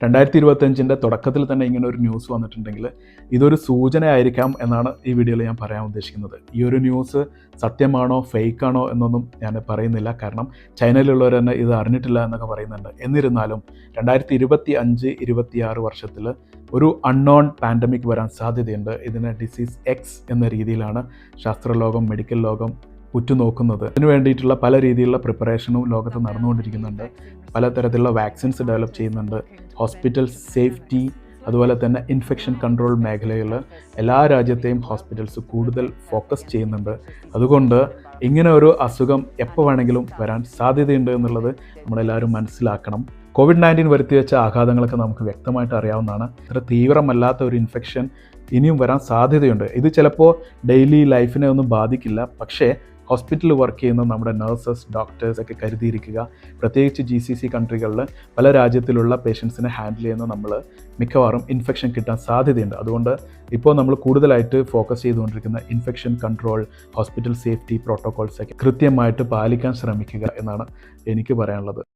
2025 തുടക്കത്തിൽ തന്നെ ഇങ്ങനെ ഒരു ന്യൂസ് വന്നിട്ടുണ്ടെങ്കിൽ ഇതൊരു സൂചനയായിരിക്കാം എന്നാണ് ഈ വീഡിയോയിൽ ഞാൻ പറയാൻ ഉദ്ദേശിക്കുന്നത്. ഈ ഒരു ന്യൂസ് സത്യമാണോ ഫേക്കാണോ എന്നൊന്നും ഞാൻ പറയുന്നില്ല, കാരണം ചൈനയിലുള്ളവർ തന്നെ ഇത് അറിഞ്ഞിട്ടില്ല എന്നൊക്കെ പറയുന്നുണ്ട്. എന്നിരുന്നാലും 2025-26 വർഷത്തിൽ ഒരു അൺനോൺ പാൻഡമിക് വരാൻ സാധ്യതയുണ്ട്. ഇതിനെ ഡിസീസ് എക്സ് എന്ന രീതിയിലാണ് ശാസ്ത്രലോകം, മെഡിക്കൽ ലോകം ഉറ്റുനോക്കുന്നത്. അതിനു വേണ്ടിയിട്ടുള്ള പല രീതിയിലുള്ള പ്രിപ്പറേഷനും ലോകത്ത് നടന്നുകൊണ്ടിരിക്കുന്നുണ്ട്. പലതരത്തിലുള്ള വാക്സിൻസ് ഡെവലപ്പ് ചെയ്യുന്നുണ്ട്. ഹോസ്പിറ്റൽ സേഫ്റ്റി, അതുപോലെ തന്നെ ഇൻഫെക്ഷൻ കൺട്രോൾ മേഖലയിൽ എല്ലാ രാജ്യത്തെയും ഹോസ്പിറ്റൽസ് കൂടുതൽ ഫോക്കസ് ചെയ്യുന്നുണ്ട്. അതുകൊണ്ട് ഇങ്ങനെ ഒരു അസുഖം എപ്പോൾ വേണമെങ്കിലും വരാൻ സാധ്യതയുണ്ട് എന്നുള്ളത് നമ്മളെല്ലാവരും മനസ്സിലാക്കണം. COVID-19 വരുത്തി വെച്ച ആഘാതങ്ങളൊക്കെ നമുക്ക് വ്യക്തമായിട്ട് അറിയാവുന്നതാണ്. ഇത്ര തീവ്രമല്ലാത്ത ഒരു ഇൻഫെക്ഷൻ ഇനിയും വരാൻ സാധ്യതയുണ്ട്. ഇത് ചിലപ്പോൾ ഡെയിലി ലൈഫിനെ ഒന്നും ബാധിക്കില്ല, പക്ഷേ ഹോസ്പിറ്റലിൽ വർക്ക് ചെയ്യുന്ന നമ്മുടെ നഴ്സസ്, ഡോക്ടേഴ്സ് ഒക്കെ കരുതിയിരിക്കുക. പ്രത്യേകിച്ച് GCC കൺട്രികളിൽ പല രാജ്യത്തിലുള്ള പേഷ്യൻസിനെ ഹാൻഡിൽ ചെയ്യുന്ന നമ്മൾ മിക്കവാറും ഇൻഫെക്ഷൻ കിട്ടാൻ സാധ്യതയുണ്ട്. അതുകൊണ്ട് ഇപ്പോൾ നമ്മൾ കൂടുതലായിട്ട് ഫോക്കസ് ചെയ്തുകൊണ്ടിരിക്കുന്ന infection control, hospital safety protocols ഒക്കെ കൃത്യമായിട്ട് പാലിക്കാൻ ശ്രമിക്കുക എന്നാണ് എനിക്ക് പറയാനുള്ളത്.